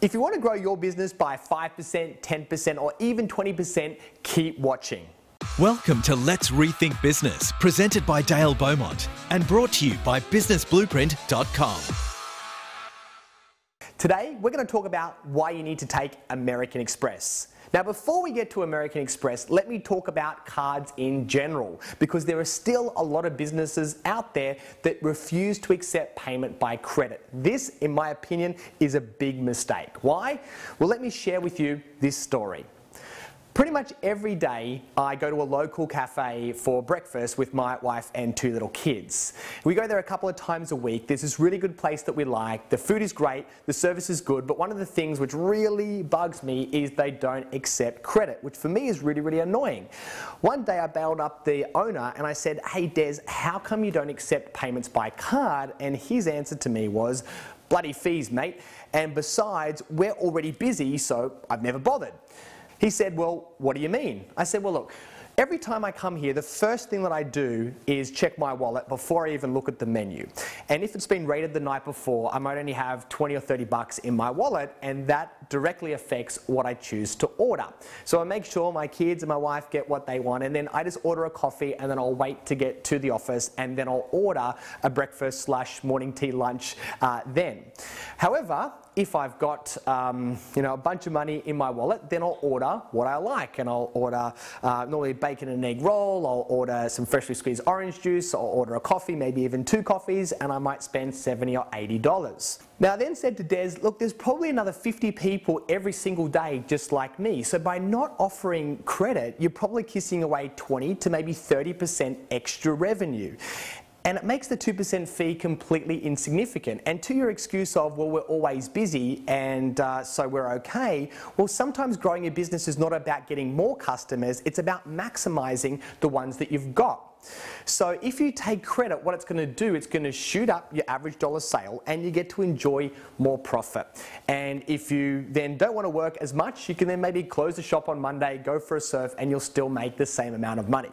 If you want to grow your business by 5%, 10%, or even 20%, keep watching. Welcome to Let's Rethink Business, presented by Dale Beaumont and brought to you by businessblueprint.com. Today, we're going to talk about why you need to take American Express. Now, before we get to American Express, let me talk about cards in general, because there are still a lot of businesses out there that refuse to accept payment by credit. This, in my opinion, is a big mistake. Why? Well, let me share with you this story. Pretty much every day, I go to a local cafe for breakfast with my wife and 2 little kids. We go there a couple of times a week. There's this really good place that we like. The food is great, the service is good, but one of the things which really bugs me is they don't accept credit, which for me is really, really annoying. One day I bailed up the owner and I said, "Hey Des, how come you don't accept payments by card?" And his answer to me was, "Bloody fees, mate. And besides, we're already busy, so I've never bothered." He said, "Well, what do you mean?" I said, "Well, look, every time I come here, the first thing that I do is check my wallet before I even look at the menu. And if it's been rated the night before, I might only have 20 or 30 bucks in my wallet, and that directly affects what I choose to order. So I make sure my kids and my wife get what they want, and then I just order a coffee, and then I'll wait to get to the office, and then I'll order a breakfast / morning tea lunch then. However, if I've got a bunch of money in my wallet, then I'll order what I like, and I'll order normally bacon and egg roll, I'll order some freshly squeezed orange juice, I'll order a coffee, maybe even 2 coffees, and I might spend $70 or $80. Now I then said to Des, "Look, there's probably another 50 people every single day just like me, so by not offering credit, you're probably kissing away 20 to maybe 30% extra revenue." And it makes the 2% fee completely insignificant. And to your excuse of, "Well, we're always busy and so we're okay," well, sometimes growing your business is not about getting more customers, it's about maximizing the ones that you've got. So if you take credit, what it's going to do, it's going to shoot up your average dollar sale and you get to enjoy more profit. And if you then don't want to work as much, you can then maybe close the shop on Monday, go for a surf, and you'll still make the same amount of money.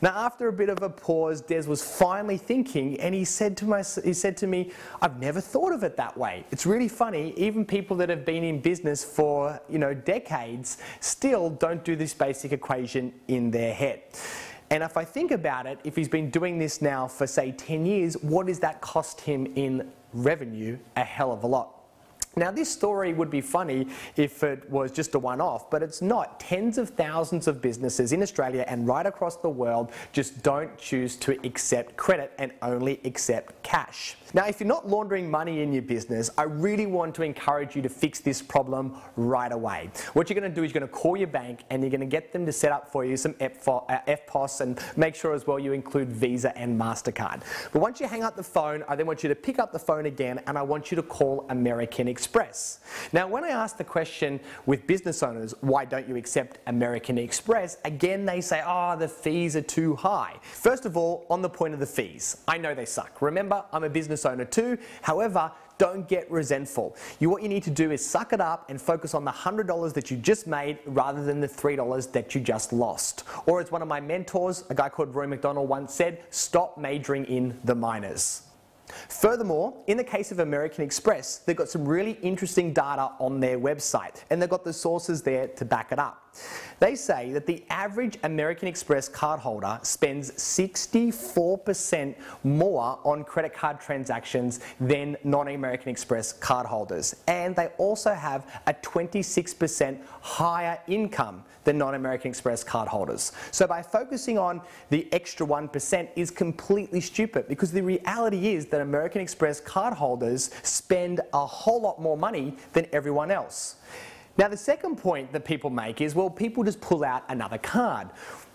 Now, after a bit of a pause, Des was finally thinking, and he said to me, "I've never thought of it that way." It's really funny, even people that have been in business for decades still don't do this basic equation in their head. And if I think about it, if he's been doing this now for, say, 10 years, what does that cost him in revenue? A hell of a lot. Now, this story would be funny if it was just a one-off, but it's not. Tens of thousands of businesses in Australia and right across the world just don't choose to accept credit and only accept cash. Now, if you're not laundering money in your business, I really want to encourage you to fix this problem right away. What you're going to do is you're going to call your bank and you're going to get them to set up for you some FPOS, and make sure as well you include Visa and MasterCard. But once you hang up the phone, I then want you to pick up the phone again and I want you to call American Express. Now, when I ask the question with business owners, "Why don't you accept American Express?" again, they say, "Oh, the fees are too high." First of all, on the point of the fees, I know they suck. Remember, I'm a business owner too. However, don't get resentful. What you need to do is suck it up and focus on the $100 that you just made rather than the $3 that you just lost. Or as one of my mentors, a guy called Roy McDonald, once said, "Stop majoring in the minors." Furthermore, in the case of American Express, they've got some really interesting data on their website, and they've got the sources there to back it up. They say that the average American Express cardholder spends 64% more on credit card transactions than non-American Express cardholders. And they also have a 26% higher income than non-American Express cardholders. So by focusing on the extra 1% is completely stupid, because the reality is that American Express cardholders spend a whole lot more money than everyone else. Now, the second point that people make is, well, people just pull out another card.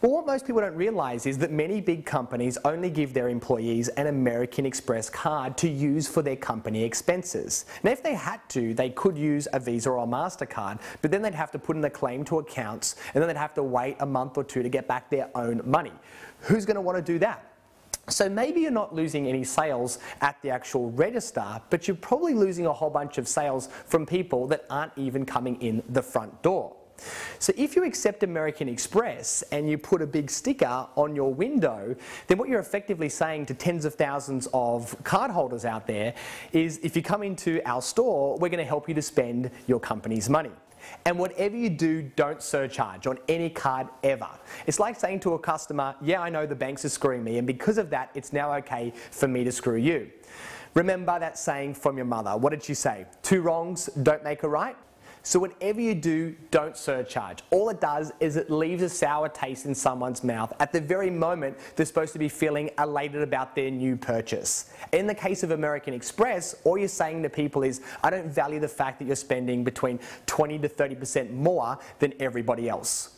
Well, what most people don't realize is that many big companies only give their employees an American Express card to use for their company expenses. Now, if they had to, they could use a Visa or a MasterCard, but then they'd have to put in a claim to accounts, and then they'd have to wait a month or 2 to get back their own money. Who's going to want to do that? So maybe you're not losing any sales at the actual register, but you're probably losing a whole bunch of sales from people that aren't even coming in the front door. So if you accept American Express and you put a big sticker on your window, then what you're effectively saying to tens of thousands of cardholders out there is, if you come into our store, we're going to help you to spend your company's money. And whatever you do, don't surcharge on any card ever. It's like saying to a customer, yeah, I know the banks are screwing me, and because of that, it's now okay for me to screw you. Remember that saying from your mother. What did she say? 2 wrongs don't make a right. So whatever you do, don't surcharge. All it does is it leaves a sour taste in someone's mouth at the very moment they're supposed to be feeling elated about their new purchase. In the case of American Express, all you're saying to people is, I don't value the fact that you're spending between 20 to 30% more than everybody else.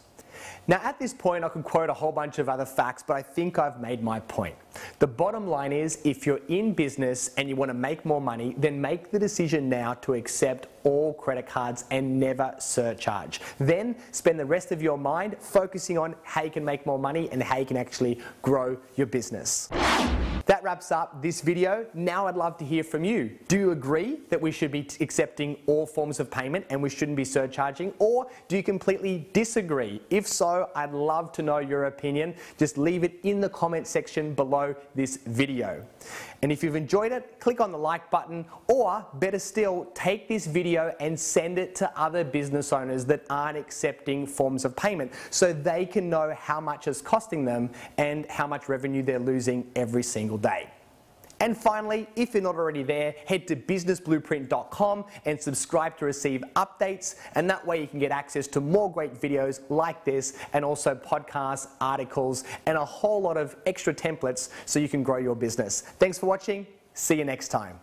Now at this point I could quote a whole bunch of other facts, but I think I've made my point. The bottom line is, if you're in business and you want to make more money, then make the decision now to accept all credit cards and never surcharge. Then spend the rest of your mind focusing on how you can make more money and how you can actually grow your business. That wraps up this video. Now I'd love to hear from you. Do you agree that we should be accepting all forms of payment and we shouldn't be surcharging? Or do you completely disagree? If so, I'd love to know your opinion. Just leave it in the comment section below this video. And if you've enjoyed it, click on the like button, or better still, take this video and send it to other business owners that aren't accepting forms of payment so they can know how much it's costing them and how much revenue they're losing every single day. And finally, if you're not already there, head to businessblueprint.com and subscribe to receive updates, and that way you can get access to more great videos like this, and also podcasts, articles, and a whole lot of extra templates so you can grow your business. Thanks for watching. See you next time.